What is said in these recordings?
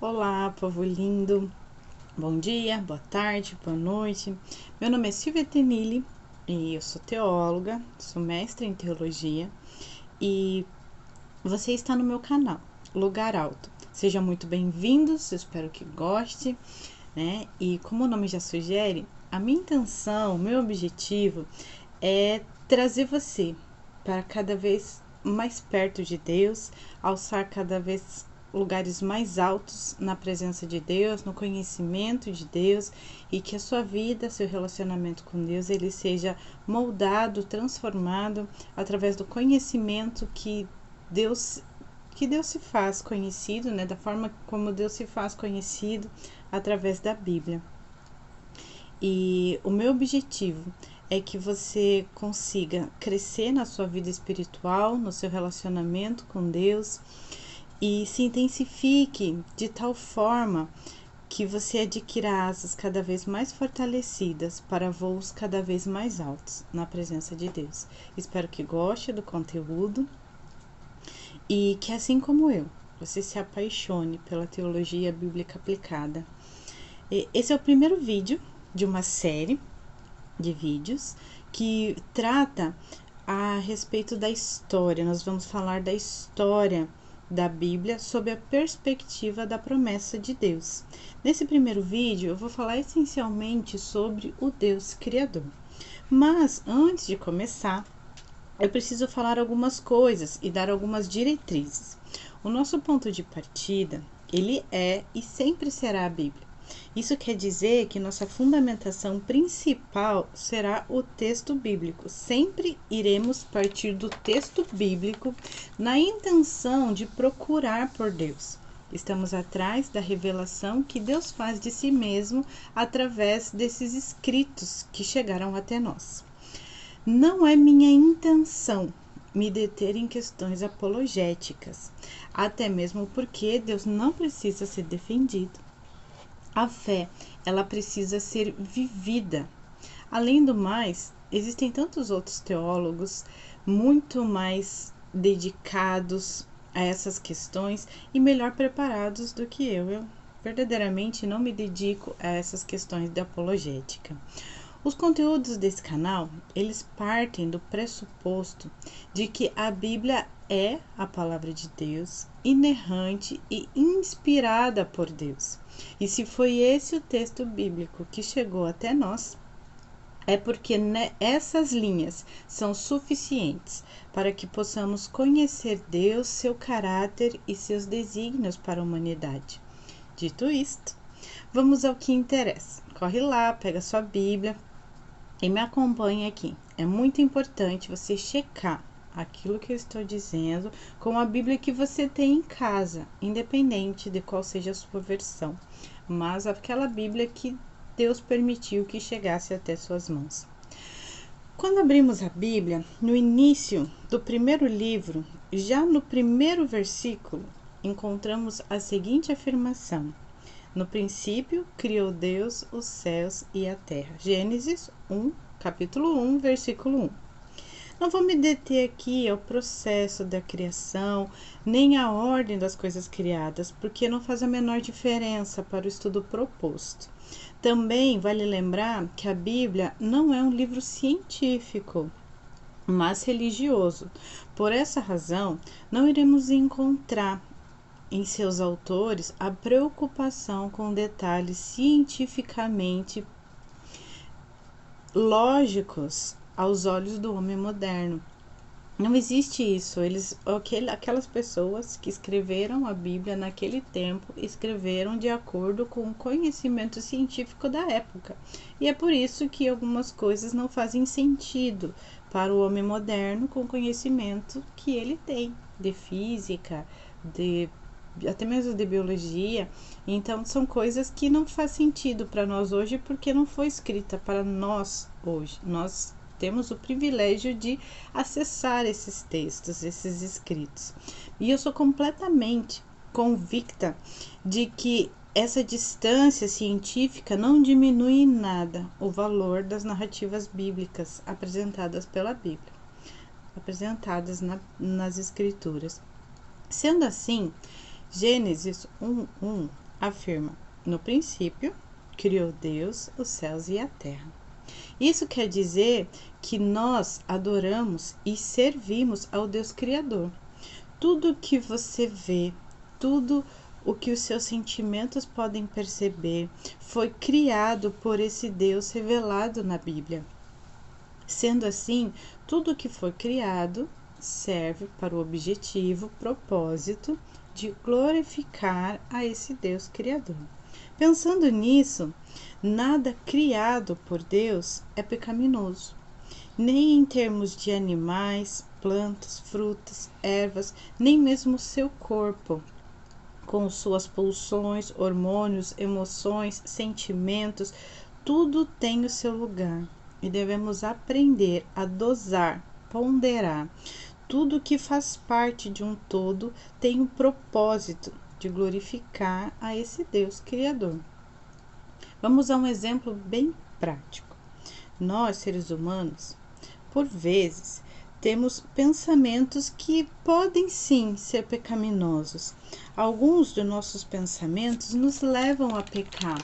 Olá, povo lindo. Bom dia, boa tarde, boa noite. Meu nome é Silvia Tenille e eu sou teóloga, sou mestre em teologia e você está no meu canal, Lugar Alto. Seja muito bem-vindos, eu espero que goste, né? E como o nome já sugere, a minha intenção, o meu objetivo é trazer você para cada vez mais perto de Deus, alçar cada vez lugares mais altos na presença de Deus, no conhecimento de Deus, e que a sua vida, seu relacionamento com Deus, ele seja moldado, transformado através do conhecimento Deus que Deus se faz conhecido, né, da forma como Deus se faz conhecido através da Bíblia. E o meu objetivo é que você consiga crescer na sua vida espiritual, no seu relacionamento com Deus e se intensifique de tal forma que você adquira asas cada vez mais fortalecidas para voos cada vez mais altos na presença de Deus. Espero que goste do conteúdo e que, assim como eu, você se apaixone pela teologia bíblica aplicada. Esse é o primeiro vídeo de uma série de vídeos que trata a respeito da história. Nós vamos falar da história da Bíblia sob a perspectiva da promessa de Deus. Nesse primeiro vídeo eu vou falar essencialmente sobre o Deus Criador. Mas antes de começar, eu preciso falar algumas coisas e dar algumas diretrizes. O nosso ponto de partida, ele é e sempre será a Bíblia. Isso quer dizer que nossa fundamentação principal será o texto bíblico. Sempre iremos partir do texto bíblico na intenção de procurar por Deus. Estamos atrás da revelação que Deus faz de si mesmo através desses escritos que chegaram até nós. Não é minha intenção me deter em questões apologéticas, até mesmo porque Deus não precisa ser defendido. A fé, ela precisa ser vivida. Além do mais, existem tantos outros teólogos muito mais dedicados a essas questões e melhor preparados do que eu. Eu verdadeiramente não me dedico a essas questões de apologética. Os conteúdos desse canal, eles partem do pressuposto de que a Bíblia é a palavra de Deus, inerrante e inspirada por Deus. E se foi esse o texto bíblico que chegou até nós, é porque essas linhas são suficientes para que possamos conhecer Deus, seu caráter e seus desígnios para a humanidade. Dito isto, vamos ao que interessa. Corre lá, pega sua Bíblia e me acompanhe aqui. É muito importante você checar aquilo que eu estou dizendo com a Bíblia que você tem em casa, independente de qual seja a sua versão, mas aquela Bíblia que Deus permitiu que chegasse até suas mãos. Quando abrimos a Bíblia, no início do primeiro livro, já no primeiro versículo, encontramos a seguinte afirmação: no princípio, criou Deus os céus e a terra. Gênesis 1, capítulo 1, versículo 1. Não vou me deter aqui ao processo da criação, nem à ordem das coisas criadas, porque não faz a menor diferença para o estudo proposto. Também vale lembrar que a Bíblia não é um livro científico, mas religioso. Por essa razão, não iremos encontrar em seus autores a preocupação com detalhes cientificamente lógicos aos olhos do homem moderno. Não existe isso. Aquelas pessoas que escreveram a Bíblia naquele tempo escreveram de acordo com o conhecimento científico da época. E é por isso que algumas coisas não fazem sentido para o homem moderno com o conhecimento que ele tem de física, até mesmo de biologia. Então são coisas que não faz sentido para nós hoje porque não foi escrita para nós hoje. Nós temos o privilégio de acessar esses textos, esses escritos. E eu sou completamente convicta de que essa distância científica não diminui em nada o valor das narrativas bíblicas apresentadas pela Bíblia, apresentadas nas Escrituras. Sendo assim, Gênesis 1:1 afirma: no princípio, criou Deus os céus e a terra. Isso quer dizer que nós adoramos e servimos ao Deus Criador. Tudo que você vê, tudo o que os seus sentimentos podem perceber, foi criado por esse Deus revelado na Bíblia. Sendo assim, tudo que foi criado serve para o objetivo, propósito de glorificar a esse Deus Criador. Pensando nisso, nada criado por Deus é pecaminoso, nem em termos de animais, plantas, frutas, ervas, nem mesmo seu corpo, com suas pulsões, hormônios, emoções, sentimentos, tudo tem o seu lugar e devemos aprender a dosar, ponderar. Tudo que faz parte de um todo tem um propósito de glorificar a esse Deus Criador. Vamos a um exemplo bem prático. Nós, seres humanos, por vezes, temos pensamentos que podem sim ser pecaminosos. Alguns dos nossos pensamentos nos levam a pecar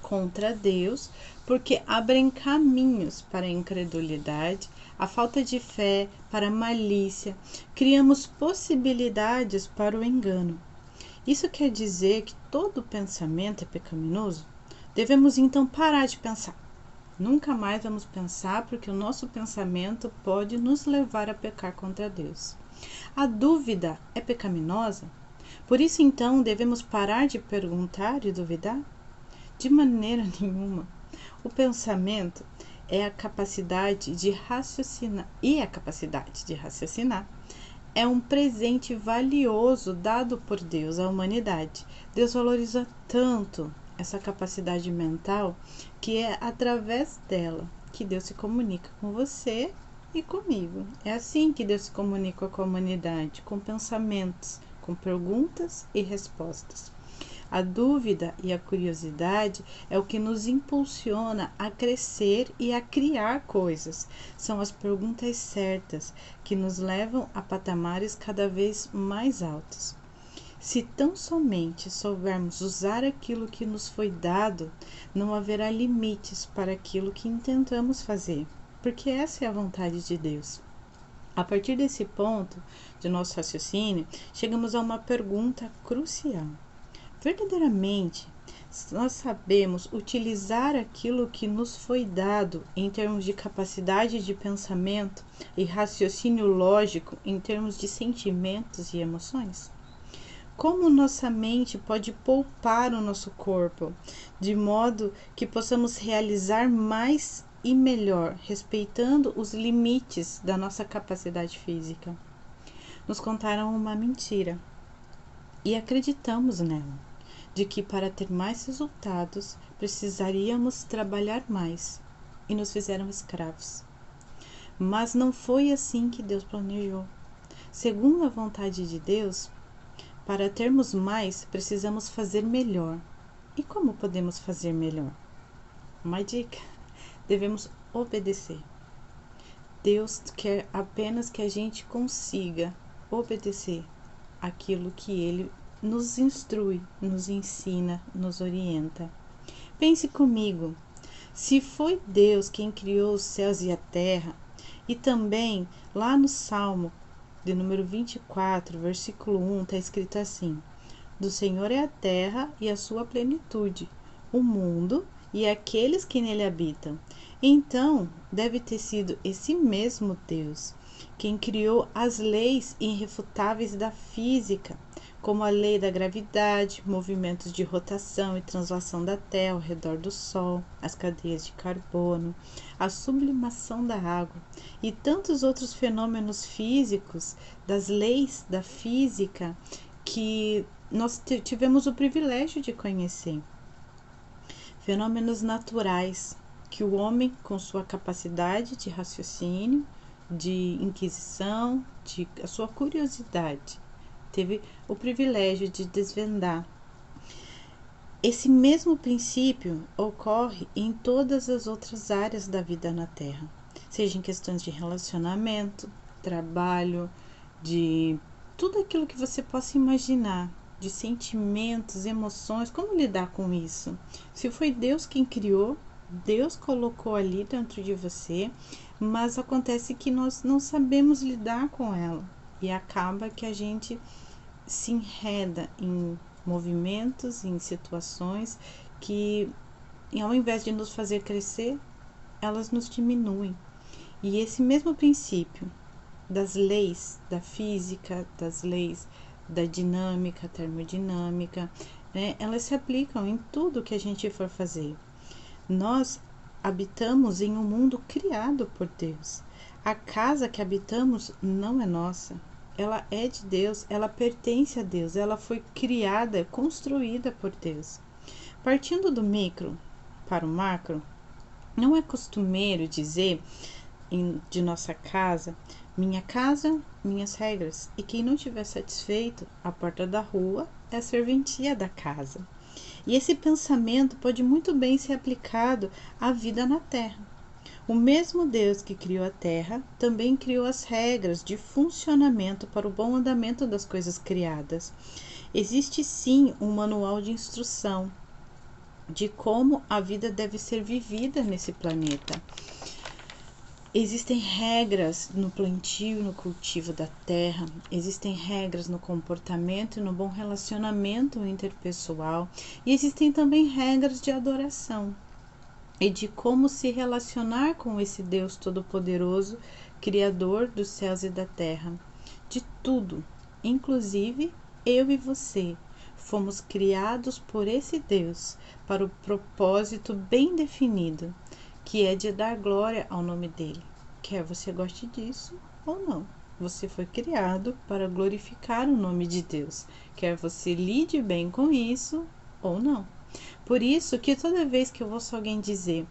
contra Deus, porque abrem caminhos para a incredulidade, a falta de fé, para a malícia, criamos possibilidades para o engano. Isso quer dizer que todo pensamento é pecaminoso? Devemos então parar de pensar. Nunca mais vamos pensar, porque o nosso pensamento pode nos levar a pecar contra Deus. A dúvida é pecaminosa? Por isso então devemos parar de perguntar e duvidar? De maneira nenhuma. O pensamento é a capacidade de raciocinar, é um presente valioso dado por Deus à humanidade. Deus valoriza tanto essa capacidade mental que é através dela que Deus se comunica com você e comigo. É assim que Deus se comunica com a humanidade, com pensamentos, com perguntas e respostas. A dúvida e a curiosidade é o que nos impulsiona a crescer e a criar coisas. São as perguntas certas que nos levam a patamares cada vez mais altos. Se tão somente soubermos usar aquilo que nos foi dado, não haverá limites para aquilo que intentamos fazer, porque essa é a vontade de Deus. A partir desse ponto de nosso raciocínio, chegamos a uma pergunta crucial. Verdadeiramente, nós sabemos utilizar aquilo que nos foi dado em termos de capacidade de pensamento e raciocínio lógico em termos de sentimentos e emoções? Como nossa mente pode poupar o nosso corpo, de modo que possamos realizar mais e melhor, respeitando os limites da nossa capacidade física? Nos contaram uma mentira e acreditamos nela, de que para ter mais resultados precisaríamos trabalhar mais, e nos fizeram escravos. Mas não foi assim que Deus planejou. Segundo a vontade de Deus, para termos mais, precisamos fazer melhor. E como podemos fazer melhor? Uma dica: devemos obedecer. Deus quer apenas que a gente consiga obedecer aquilo que Ele nos instrui, nos ensina, nos orienta. Pense comigo, se foi Deus quem criou os céus e a terra, e também lá no Salmo de número 24, versículo 1, está escrito assim: do Senhor é a terra e a sua plenitude, o mundo e aqueles que nele habitam. Então, deve ter sido esse mesmo Deus quem criou as leis irrefutáveis da física, como a lei da gravidade, movimentos de rotação e translação da Terra ao redor do Sol, as cadeias de carbono, a sublimação da água e tantos outros fenômenos físicos das leis da física que nós tivemos o privilégio de conhecer. Fenômenos naturais que o homem, com sua capacidade de raciocínio, de inquisição, de a sua curiosidade, teve o privilégio de desvendar. Esse mesmo princípio ocorre em todas as outras áreas da vida na Terra, seja em questões de relacionamento, trabalho, de tudo aquilo que você possa imaginar. de sentimentos, emoções, como lidar com isso? Se foi Deus quem criou, Deus colocou ali dentro de você, mas acontece que nós não sabemos lidar com ela e acaba que a gente se enreda em movimentos, em situações que, ao invés de nos fazer crescer, elas nos diminuem. E esse mesmo princípio das leis da física, das leis da dinâmica, termodinâmica, né, elas se aplicam em tudo que a gente for fazer. Nós habitamos em um mundo criado por Deus. A casa que habitamos não é nossa, ela é de Deus, ela pertence a Deus, ela foi criada, construída por Deus. Partindo do micro para o macro, não é costumeiro dizer de nossa casa, minhas regras, e quem não estiver satisfeito, a porta da rua é a serventia da casa. E esse pensamento pode muito bem ser aplicado à vida na Terra. O mesmo Deus que criou a Terra também criou as regras de funcionamento para o bom andamento das coisas criadas. Existe sim um manual de instrução de como a vida deve ser vivida nesse planeta. Existem regras no plantio e no cultivo da terra, existem regras no comportamento e no bom relacionamento interpessoal, e existem também regras de adoração e de como se relacionar com esse Deus Todo-Poderoso, Criador dos céus e da terra, de tudo, inclusive eu e você. Fomos criados por esse Deus para o propósito bem definido, que é de dar glória ao nome dele. Quer você goste disso ou não, você foi criado para glorificar o nome de Deus. Quer você lide bem com isso ou não. Por isso que toda vez que eu ouço alguém dizer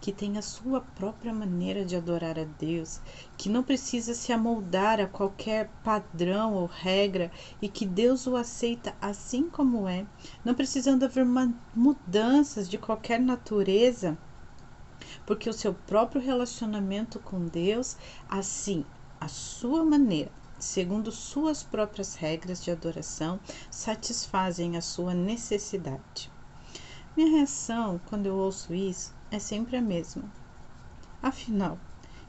que tem a sua própria maneira de adorar a Deus, que não precisa se amoldar a qualquer padrão ou regra e que Deus o aceita assim como é, não precisando haver mudanças de qualquer natureza, porque o seu próprio relacionamento com Deus, assim, a sua maneira, segundo suas próprias regras de adoração, satisfazem a sua necessidade. Minha reação quando eu ouço isso é sempre a mesma. Afinal,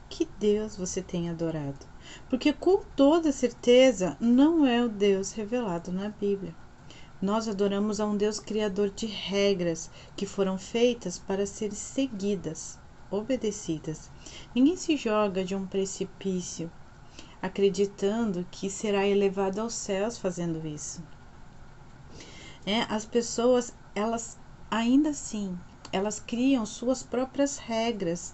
que Deus você tem adorado? Porque com toda certeza não é o Deus revelado na Bíblia. Nós adoramos a um Deus criador de regras que foram feitas para serem seguidas, obedecidas. Ninguém se joga de um precipício acreditando que será elevado aos céus fazendo isso. As pessoas, elas ainda assim, elas criam suas próprias regras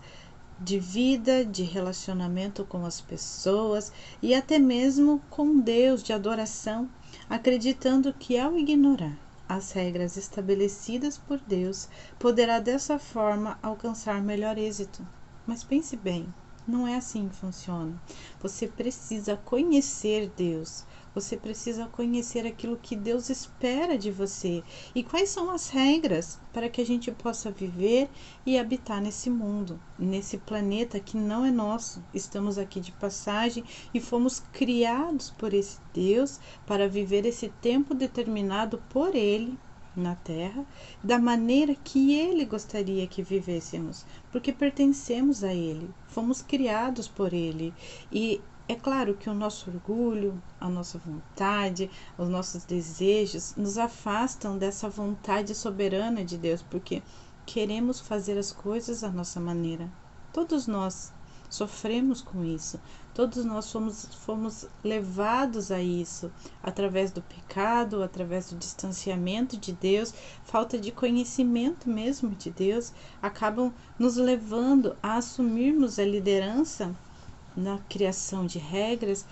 de vida, de relacionamento com as pessoas e até mesmo com Deus, de adoração, acreditando que ao ignorar as regras estabelecidas por Deus, poderá dessa forma alcançar melhor êxito. Mas pense bem, não é assim que funciona. Você precisa conhecer Deus. Você precisa conhecer aquilo que Deus espera de você e quais são as regras para que a gente possa viver e habitar nesse mundo, nesse planeta que não é nosso. Estamos aqui de passagem e fomos criados por esse Deus para viver esse tempo determinado por Ele na Terra, da maneira que Ele gostaria que vivêssemos, porque pertencemos a Ele, fomos criados por Ele e é claro que o nosso orgulho, a nossa vontade, os nossos desejos nos afastam dessa vontade soberana de Deus, porque queremos fazer as coisas à nossa maneira. Todos nós sofremos com isso, todos nós fomos levados a isso, através do pecado, através do distanciamento de Deus, falta de conhecimento mesmo de Deus, acabam nos levando a assumirmos a liderança na criação de regras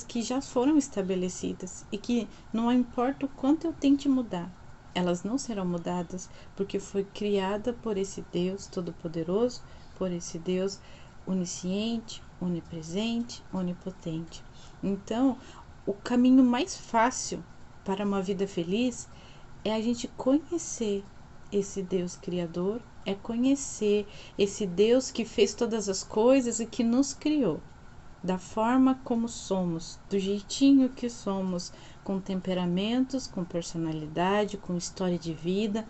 que já foram estabelecidas e que não importa o quanto eu tente mudar, elas não serão mudadas, porque foi criada por esse Deus Todo-Poderoso, por esse Deus onisciente, onipresente, onipotente. Então, o caminho mais fácil para uma vida feliz é a gente conhecer esse Deus Criador, é conhecer esse Deus que fez todas as coisas e que nos criou. da forma como somos, do jeitinho que somos, com temperamentos, com personalidade, com história de vida,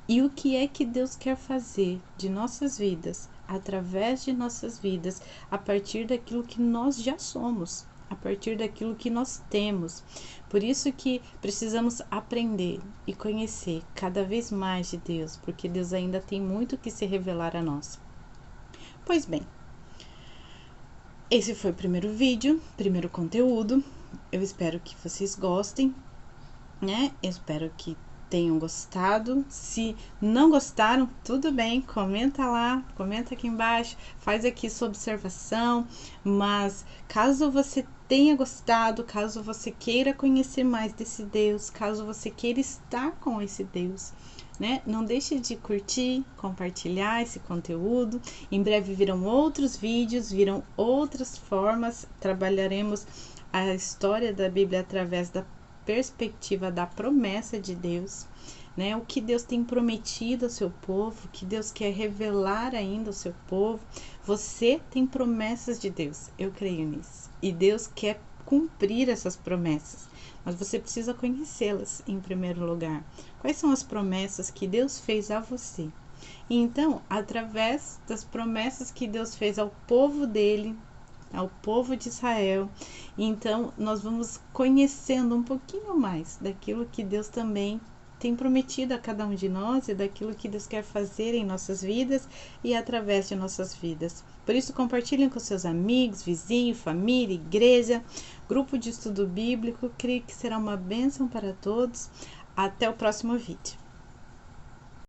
e o que é que Deus quer fazer de nossas vidas, através de nossas vidas, a partir daquilo que nós já somos, a partir daquilo que nós temos. Por isso que precisamos aprender e conhecer cada vez mais de Deus, porque Deus ainda tem muito que se revelar a nós. Pois bem, esse foi o primeiro vídeo, primeiro conteúdo. Eu espero que vocês gostem, né? Eu espero que tenham gostado. Se não gostaram, tudo bem, comenta lá, comenta aqui embaixo, faz aqui sua observação. Mas caso você tenha gostado, caso você queira conhecer mais desse Deus, caso você queira estar com esse Deus, né? Não deixe de curtir, compartilhar esse conteúdo. Em breve virão outros vídeos, virão outras formas. Trabalharemos a história da Bíblia através da perspectiva da promessa de Deus, né? O que Deus tem prometido ao seu povo, o que Deus quer revelar ainda ao seu povo. Você tem promessas de Deus, eu creio nisso. E Deus quer cumprir essas promessas, mas você precisa conhecê-las em primeiro lugar. Quais são as promessas que Deus fez a você? E então, através das promessas que Deus fez ao povo dele, ao povo de Israel, então nós vamos conhecendo um pouquinho mais daquilo que Deus também tem prometido a cada um de nós e daquilo que Deus quer fazer em nossas vidas e através de nossas vidas. Por isso, compartilhem com seus amigos, vizinhos, família, igreja, grupo de estudo bíblico. Creio que será uma bênção para todos. Até o próximo vídeo.